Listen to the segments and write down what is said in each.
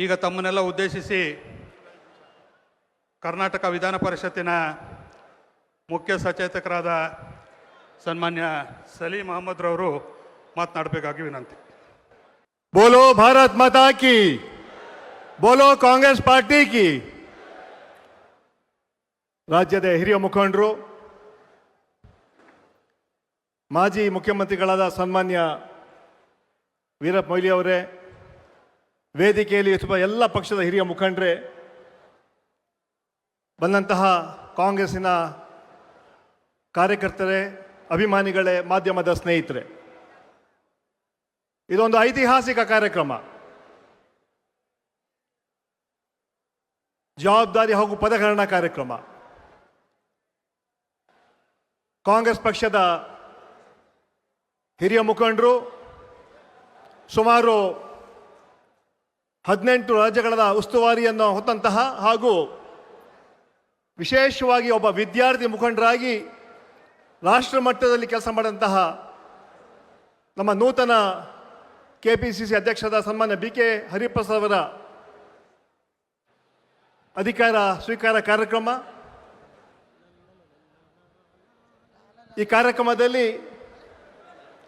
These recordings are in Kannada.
ಈಗ ತಮ್ಮನ್ನೆಲ್ಲ ಉದ್ದೇಶಿಸಿ ಕರ್ನಾಟಕ ವಿಧಾನ ಪರಿಷತ್ತಿನ ಮುಖ್ಯ ಸಚೇತಕರಾದ ಸನ್ಮಾನ್ಯ ಸಲೀಂ ಅಹಮದ್ ರವರು ಮಾತನಾಡಬೇಕಾಗಿ ವಿನಂತಿ. बोलो भारत माता की, बोलो ಕಾಂಗ್ರೆಸ್ ಪಾರ್ಟಿ ಕಿ. ರಾಜ್ಯದ ಹಿರಿಯ ಮುಖಂಡರು, ಮಾಜಿ ಮುಖ್ಯಮಂತ್ರಿಗಳಾದ ಸನ್ಮಾನ್ಯ ವೀರಪ್ಪ ಮೊಯ್ಲಿ ಅವರೇ, ವೇದಿಕೆಯಲ್ಲಿ ಎಲ್ಲ ಪಕ್ಷದ ಹಿರಿಯ ಮುಖಂಡರೇ, ಬಂದಂತಹ ಕಾಂಗ್ರೆಸ್ಸಿನ ಕಾರ್ಯಕರ್ತರೇ, ಅಭಿಮಾನಿಗಳೇ, ಮಾಧ್ಯಮದ ಸ್ನೇಹಿತರೆ, ಇದೊಂದು ಐತಿಹಾಸಿಕ ಕಾರ್ಯಕ್ರಮ. ಜವಾಬ್ದಾರಿ ಹಾಗೂ ಪದಗ್ರಹಣ ಕಾರ್ಯಕ್ರಮ. ಕಾಂಗ್ರೆಸ್ ಪಕ್ಷದ ಹಿರಿಯ ಮುಖಂಡರು, ಸುಮಾರು 18 ರಾಜ್ಯಗಳ ಉಸ್ತುವಾರಿಯನ್ನು ಹೊತ್ತಂತಹ ಹಾಗೂ ವಿಶೇಷವಾಗಿ ಒಬ್ಬ ವಿದ್ಯಾರ್ಥಿ ಮುಖಂಡರಾಗಿ ರಾಷ್ಟ್ರ ಮಟ್ಟದಲ್ಲಿ ಕೆಲಸ ಮಾಡಿದಂತಹ ನಮ್ಮ ನೂತನ ಕೆಪಿಸಿಸಿ ಅಧ್ಯಕ್ಷರಾದ ಸನ್ಮಾನ್ಯ BK ಹರಿಪ್ರಸಾದ್ ಅವರ ಅಧಿಕಾರ ಸ್ವೀಕಾರ ಕಾರ್ಯಕ್ರಮ. ಈ ಕಾರ್ಯಕ್ರಮದಲ್ಲಿ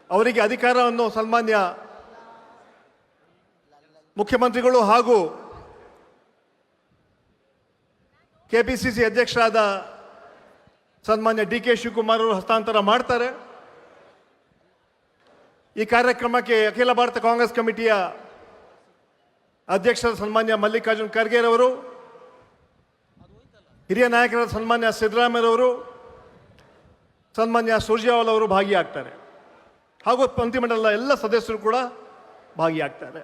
ಅವರಿಗೆ ಅಧಿಕಾರವನ್ನು ಸನ್ಮಾನ್ಯ ಮುಖ್ಯಮಂತ್ರಿಗಳು ಹಾಗೂ ಕೆಪಿಸಿಸಿ ಅಧ್ಯಕ್ಷರಾದ ಸನ್ಮಾನ್ಯ DK ಶಿವಕುಮಾರ್ ಅವರು ಹಸ್ತಾಂತರ ಮಾಡ್ತಾರೆ. ಈ ಕಾರ್ಯಕ್ರಮಕ್ಕೆ ಅಖಿಲ ಭಾರತ ಕಾಂಗ್ರೆಸ್ ಕಮಿಟಿಯ ಅಧ್ಯಕ್ಷರ ಸನ್ಮಾನ್ಯ ಮಲ್ಲಿಕಾರ್ಜುನ್ ಖರ್ಗೆ ಅವರು, ಹಿರಿಯ ನಾಯಕರಾದ ಸನ್ಮಾನ್ಯ ಸಿದ್ದರಾಮಯ್ಯರವರು, ಸನ್ಮಾನ್ಯ ಸುರ್ಜೇವಾಲಾ ಅವರು ಭಾಗಿಯಾಗ್ತಾರೆ ಹಾಗೂ ಮಂತ್ರಿಮಂಡಲದ ಎಲ್ಲ ಸದಸ್ಯರು ಕೂಡ ಭಾಗಿಯಾಗ್ತಾರೆ.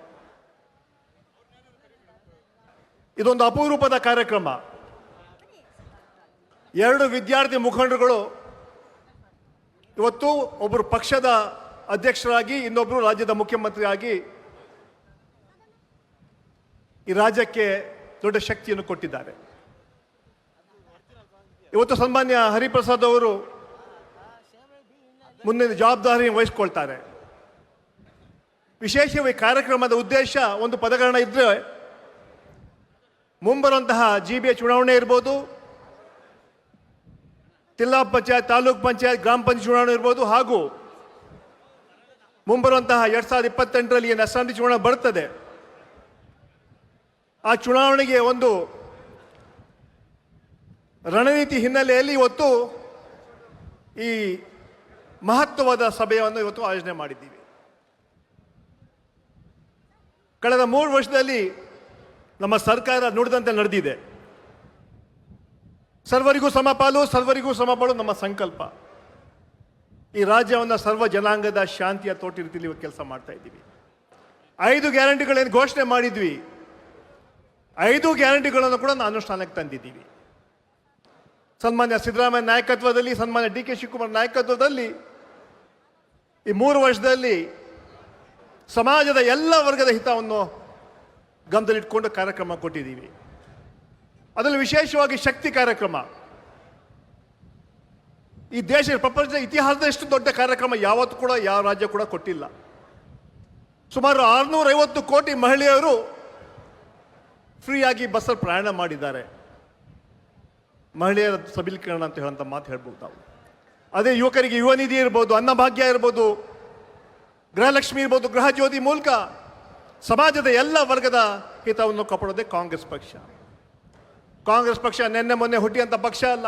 ಇದೊಂದು ಅಪರೂಪದ ಕಾರ್ಯಕ್ರಮ. 2 ವಿದ್ಯಾರ್ಥಿ ಮುಖಂಡರುಗಳು ಇವತ್ತು ಒಬ್ಬರು ಪಕ್ಷದ ಅಧ್ಯಕ್ಷರಾಗಿ, ಇನ್ನೊಬ್ಬರು ರಾಜ್ಯದ ಮುಖ್ಯಮಂತ್ರಿಯಾಗಿ ಈ ರಾಜ್ಯಕ್ಕೆ ದೊಡ್ಡ ಶಕ್ತಿಯನ್ನು ಕೊಟ್ಟಿದ್ದಾರೆ. ಇವತ್ತು ಸನ್ಮಾನ್ಯ ಹರಿಪ್ರಸಾದ್ ಅವರು ಮುಂದಿನ ಜವಾಬ್ದಾರಿ ವಹಿಸ್ಕೊಳ್ತಾರೆ. ವಿಶೇಷವಾಗಿ ಕಾರ್ಯಕ್ರಮದ ಉದ್ದೇಶ ಒಂದು ಪದಗ್ರಹಣ ಇದ್ದರೆ, ಮುಂಬರುವಂತಹ GBA ಚುನಾವಣೆ ಇರ್ಬೋದು, ಜಿಲ್ಲಾ ಪಂಚಾಯತ್, ತಾಲೂಕ್ ಪಂಚಾಯತ್, ಗ್ರಾಮ ಪಂಚಾಯತ್ ಚುನಾವಣೆ ಇರ್ಬೋದು, ಹಾಗೂ ಮುಂಬರುವಂತಹ 2028ರಲ್ಲಿ ಏನು ಅಸೆಂಬ್ಲಿ ಚುನಾವಣೆ ಬರ್ತದೆ, ಆ ಚುನಾವಣೆಗೆ ಒಂದು ರಣನೀತಿ ಹಿನ್ನೆಲೆಯಲ್ಲಿ ಇವತ್ತು ಈ ಮಹತ್ವವಾದ ಸಭೆಯನ್ನು ಇವತ್ತು ಆಯೋಜನೆ ಮಾಡಿದ್ದೀವಿ. ಕಳೆದ 3 ವರ್ಷದಲ್ಲಿ ನಮ್ಮ ಸರ್ಕಾರ ನುಡಿದಂತೆ ನಡೆದಿದೆ. ಸರ್ವರಿಗೂ ಸಮಪಾಲು, ಸರ್ವರಿಗೂ ಸಮಪಾಲು ನಮ್ಮ ಸಂಕಲ್ಪ. ಈ ರಾಜ್ಯವನ್ನು ಸರ್ವ ಜನಾಂಗದ ಶಾಂತಿಯ ತೋಟ ರೀತಿಯಲ್ಲಿ ಇವತ್ತು ಕೆಲಸ ಮಾಡ್ತಾ ಇದ್ದೀವಿ. 5 ಗ್ಯಾರಂಟಿಗಳೇನು ಘೋಷಣೆ ಮಾಡಿದ್ವಿ, 5 ಗ್ಯಾರಂಟಿಗಳನ್ನು ಕೂಡ ನಾವು ಅನುಷ್ಠಾನಕ್ಕೆ ತಂದಿದ್ದೀವಿ. ಸನ್ಮಾನ್ಯ ಸಿದ್ದರಾಮಯ್ಯ ನಾಯಕತ್ವದಲ್ಲಿ, ಸನ್ಮಾನ್ಯ DK ಶಿವಕುಮಾರ್ ನಾಯಕತ್ವದಲ್ಲಿ ಈ 3 ವರ್ಷದಲ್ಲಿ ಸಮಾಜದ ಎಲ್ಲ ವರ್ಗದ ಹಿತವನ್ನು ಗಮನದಲ್ಲಿಟ್ಕೊಂಡು ಕಾರ್ಯಕ್ರಮ ಕೊಟ್ಟಿದ್ದೀವಿ. ಅದರಲ್ಲಿ ವಿಶೇಷವಾಗಿ ಶಕ್ತಿ ಕಾರ್ಯಕ್ರಮ. ಈ ದೇಶ, ಪ್ರಪಂಚದ ಇತಿಹಾಸದ ಎಷ್ಟು ದೊಡ್ಡ ಕಾರ್ಯಕ್ರಮ ಯಾವತ್ತೂ ಕೂಡ ಯಾವ ರಾಜ್ಯ ಕೂಡ ಕೊಟ್ಟಿಲ್ಲ. ಸುಮಾರು 650 ಕೋಟಿ ಮಹಿಳೆಯರು ಫ್ರೀಯಾಗಿ ಬಸ್ಸಲ್ಲಿ ಪ್ರಯಾಣ ಮಾಡಿದ್ದಾರೆ. ಮಹಿಳೆಯರ ಸಬಲೀಕರಣ ಅಂತ ಹೇಳೋಂಥ ಮಾತು ಹೇಳ್ಬೋದು ನಾವು. ಅದೇ ಯುವಕರಿಗೆ ಯುವ ನಿಧಿ ಇರ್ಬೋದು, ಅನ್ನಭಾಗ್ಯ ಇರ್ಬೋದು, ಗೃಹಲಕ್ಷ್ಮಿ ಇರ್ಬೋದು, ಗೃಹ ಜ್ಯೋತಿ ಮೂಲಕ ಸಮಾಜದ ಎಲ್ಲ ವರ್ಗದ ಹಿತವನ್ನು ಕಾಪಾಡೋದೇ ಕಾಂಗ್ರೆಸ್ ಪಕ್ಷ. ಕಾಂಗ್ರೆಸ್ ಪಕ್ಷ ನಿನ್ನೆ ಮೊನ್ನೆ ಹುಟ್ಟಿದಂಥ ಪಕ್ಷ ಅಲ್ಲ.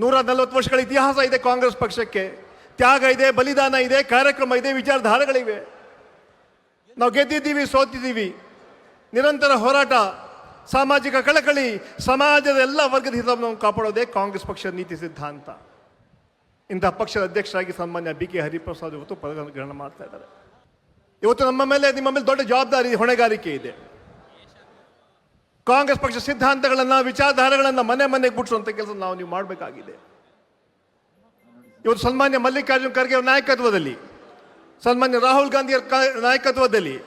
140 ವರ್ಷಗಳ ಇತಿಹಾಸ ಇದೆ ಕಾಂಗ್ರೆಸ್ ಪಕ್ಷಕ್ಕೆ. ತ್ಯಾಗ ಇದೆ, ಬಲಿದಾನ ಇದೆ, ಕಾರ್ಯಕ್ರಮ ಇದೆ, ವಿಚಾರಧಾರೆಗಳಿವೆ. ನಾವು ಗೆದ್ದಿದ್ದೀವಿ, ಸೋತಿದ್ದೀವಿ. ನಿರಂತರ ಹೋರಾಟ, ಸಾಮಾಜಿಕ ಕಳಕಳಿ, ಸಮಾಜದ ಎಲ್ಲ ವರ್ಗದ ಹಿತವನ್ನು ಕಾಪಾಡೋದೇ ಕಾಂಗ್ರೆಸ್ ಪಕ್ಷದ ನೀತಿ ಸಿದ್ಧಾಂತ. ಇಂತಹ ಪಕ್ಷದ ಅಧ್ಯಕ್ಷರಾಗಿ ಸನ್ಮಾನ್ಯ BK ಹರಿಪ್ರಸಾದ್ ಇವತ್ತು ಪದಗ್ರಹಣ ಮಾಡ್ತಾ ಇದ್ದಾರೆ. ಇವತ್ತು ನಮ್ಮ ಮೇಲೆ, ನಿಮ್ಮ ಮೇಲೆ ದೊಡ್ಡ ಜವಾಬ್ದಾರಿ, ಹೊಣೆಗಾರಿಕೆ ಇದೆ. ಕಾಂಗ್ರೆಸ್ ಪಕ್ಷ ಸಿದ್ಧಾಂತಗಳನ್ನು, ವಿಚಾರಧಾರೆಗಳನ್ನು ಮನೆಗೆ ಬಿಡಿಸುವಂಥ ಕೆಲಸ ನೀವು ಮಾಡಬೇಕಾಗಿದೆ. ಇವತ್ತು ಸನ್ಮಾನ್ಯ ಮಲ್ಲಿಕಾರ್ಜುನ್ ಖರ್ಗೆ ಅವರ ನಾಯಕತ್ವದಲ್ಲಿ, ಸನ್ಮಾನ್ಯ ರಾಹುಲ್ ಗಾಂಧಿ ಅವರ ನಾಯಕತ್ವದಲ್ಲಿ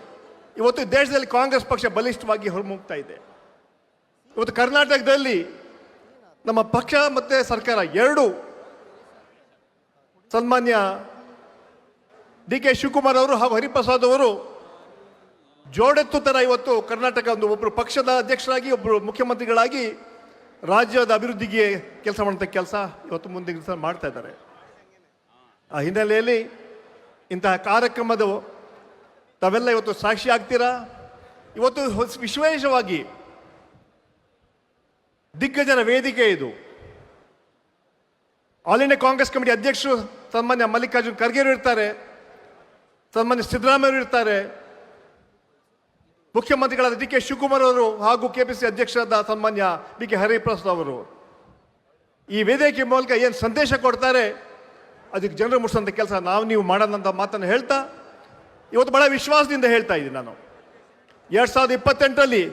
ಇವತ್ತು ದೇಶದಲ್ಲಿ ಕಾಂಗ್ರೆಸ್ ಪಕ್ಷ ಬಲಿಷ್ಠವಾಗಿ ಹೊರಮುಗ್ತಾ ಇದೆ. ಇವತ್ತು ಕರ್ನಾಟಕದಲ್ಲಿ ನಮ್ಮ ಪಕ್ಷ ಮತ್ತು ಸರ್ಕಾರ ಎರಡೂ ಸನ್ಮಾನ್ಯ DK ಶಿವಕುಮಾರ್ ಅವರು ಹಾಗೂ ಹರಿಪ್ರಸಾದ್ ಅವರು ಜೋಡೆತ್ತು ಥರ ಇವತ್ತು ಕರ್ನಾಟಕ ಒಂದು ಒಬ್ಬರು ಪಕ್ಷದ ಅಧ್ಯಕ್ಷರಾಗಿ ಒಬ್ಬರು ಮುಖ್ಯಮಂತ್ರಿಗಳಾಗಿ ರಾಜ್ಯದ ಅಭಿವೃದ್ಧಿಗೆ ಕೆಲಸ ಮಾಡುವಂಥ ಕೆಲಸ ಇವತ್ತು ಮುಂದೆ ದಿವಸ ಮಾಡ್ತಾ ಇದ್ದಾರೆ. ಆ ಹಿನ್ನೆಲೆಯಲ್ಲಿ ಇಂತಹ ಕಾರ್ಯಕ್ರಮದ ತಾವೆಲ್ಲ ಇವತ್ತು ಸಾಕ್ಷಿ ಆಗ್ತೀರಾ. ಇವತ್ತು ವಿಶೇಷವಾಗಿ ದಿಗ್ಗಜರ ವೇದಿಕೆ ಇದು. ಆಲ್ ಇಂಡಿಯಾ ಕಾಂಗ್ರೆಸ್ ಕಮಿಟಿ ಅಧ್ಯಕ್ಷರು ಸನ್ಮಾನ್ಯ ಮಲ್ಲಿಕಾರ್ಜುನ್ ಖರ್ಗೆ ಇರ್ತಾರೆ, ಸನ್ಮಾನ್ಯ ಸಿದ್ದರಾಮಯ್ಯ ಇರ್ತಾರೆ, ಮುಖ್ಯಮಂತ್ರಿಗಳಾದ ಡಿ ಕೆ ಶಿವಕುಮಾರ್ ಅವರು ಹಾಗೂ ಕೆಪಿಸಿ ಅಧ್ಯಕ್ಷರಾದ ಸನ್ಮಾನ್ಯ ಬಿ ಕೆ ಹರಿಪ್ರಸಾದ್ ಅವರು ಈ ವೇದಿಕೆ ಮೂಲಕ ಏನು ಸಂದೇಶ ಕೊಡ್ತಾರೆ ಅದಕ್ಕೆ ಜನರು ಮುಟ್ಟಿಸೋಂಥ ಕೆಲಸ ನೀವು ಮಾಡೋಣಂತ ಮಾತನ್ನು ಹೇಳ್ತಾ ಇವತ್ತು ಬಹಳ ವಿಶ್ವಾಸದಿಂದ ಹೇಳ್ತಾ ಇದ್ದೀನಿ. ನಾನು 2028ರಲ್ಲಿ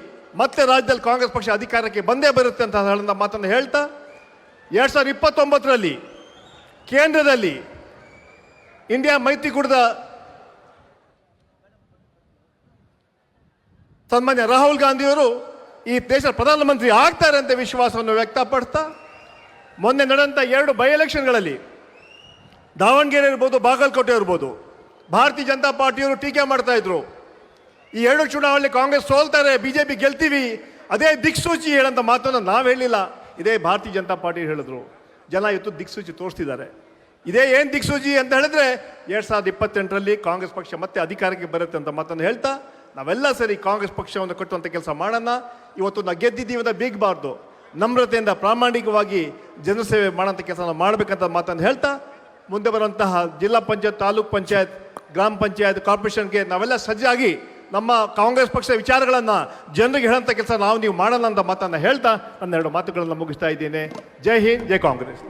ಮತ್ತೆ ರಾಜ್ಯದಲ್ಲಿ ಕಾಂಗ್ರೆಸ್ ಪಕ್ಷ ಅಧಿಕಾರಕ್ಕೆ ಬಂದೇ ಬರುತ್ತೆ ಅಂತ ಹೇಳೋ ಮಾತನ್ನು ಹೇಳ್ತಾ 2029ರಲ್ಲಿ ಕೇಂದ್ರದಲ್ಲಿ ಇಂಡಿಯಾ ಮೈತ್ರಿಕೂಟದ ಸನ್ಮಾನ್ಯ ರಾಹುಲ್ ಗಾಂಧಿಯವರು ಈ ದೇಶದ ಪ್ರಧಾನಮಂತ್ರಿ ಆಗ್ತಾರೆ ಅಂತ ವಿಶ್ವಾಸವನ್ನು ವ್ಯಕ್ತಪಡ್ತಾ ಮೊನ್ನೆ ನಡೆದಂಥ 2 ಬೈ ಎಲೆಕ್ಷನ್ಗಳಲ್ಲಿ ದಾವಣಗೆರೆ ಇರ್ಬೋದು, ಬಾಗಲಕೋಟೆ ಇರ್ಬೋದು, ಭಾರತೀಯ ಜನತಾ ಪಾರ್ಟಿಯವರು ಟೀಕೆ ಮಾಡ್ತಾ ಇದ್ರು. ಈ 2 ಚುನಾವಣೆ ಕಾಂಗ್ರೆಸ್ ಸೋಲ್ತಾರೆ, ಬಿಜೆಪಿ ಗೆಲ್ತೀವಿ, ಅದೇ ದಿಕ್ಸೂಚಿ ಹೇಳಂತ ಮಾತನ್ನು ನಾವು ಹೇಳಿಲ್ಲ, ಇದೇ ಭಾರತೀಯ ಜನತಾ ಪಾರ್ಟಿ ಹೇಳಿದ್ರು. ಜನ ಇವತ್ತು ದಿಕ್ಸೂಚಿ ತೋರಿಸ್ತಿದ್ದಾರೆ. ಇದೇ ಏನು ದಿಕ್ಸೂಚಿ ಅಂತ ಹೇಳಿದ್ರೆ 2028ರಲ್ಲಿ ಕಾಂಗ್ರೆಸ್ ಪಕ್ಷ ಮತ್ತೆ ಅಧಿಕಾರಕ್ಕೆ ಬರುತ್ತೆ ಅಂತ ಮಾತನ್ನು ಹೇಳ್ತಾ ನಾವೆಲ್ಲ ಸರಿ ಕಾಂಗ್ರೆಸ್ ಪಕ್ಷವನ್ನು ಕಟ್ಟುವಂಥ ಕೆಲಸ ಮಾಡೋಣ. ಇವತ್ತು ನಾವು ಗೆದ್ದಿದ್ದೀವಿ ಅಂತ ಬೀಗಬಾರ್ದು, ನಮ್ರತೆಯಿಂದ ಪ್ರಾಮಾಣಿಕವಾಗಿ ಜನಸೇವೆ ಮಾಡೋಂಥ ಕೆಲಸ ಮಾಡಬೇಕಂತ ಮಾತನ್ನು ಹೇಳ್ತಾ ಮುಂದೆ ಬರುವಂತಹ ಜಿಲ್ಲಾ ಪಂಚಾಯತ್, ತಾಲೂಕ್ ಪಂಚಾಯತ್, ಗ್ರಾಮ ಪಂಚಾಯತ್, ಕಾರ್ಪೊರೇಷನ್ಗೆ ನಾವೆಲ್ಲ ಸಜ್ಜಾಗಿ ನಮ್ಮ ಕಾಂಗ್ರೆಸ್ ಪಕ್ಷದ ವಿಚಾರಗಳನ್ನು ಜನರಿಗೆ ಹೇಳೋಂಥ ಕೆಲಸ ನೀವು ಮಾಡೋಣ ಅಂತ ಮಾತನ್ನು ಹೇಳ್ತಾ ನನ್ನ 2 ಮಾತುಗಳನ್ನು ಮುಗಿಸ್ತಾ ಇದ್ದೇನೆ. ಜೈ ಹಿಂದ್, ಜೈ ಕಾಂಗ್ರೆಸ್.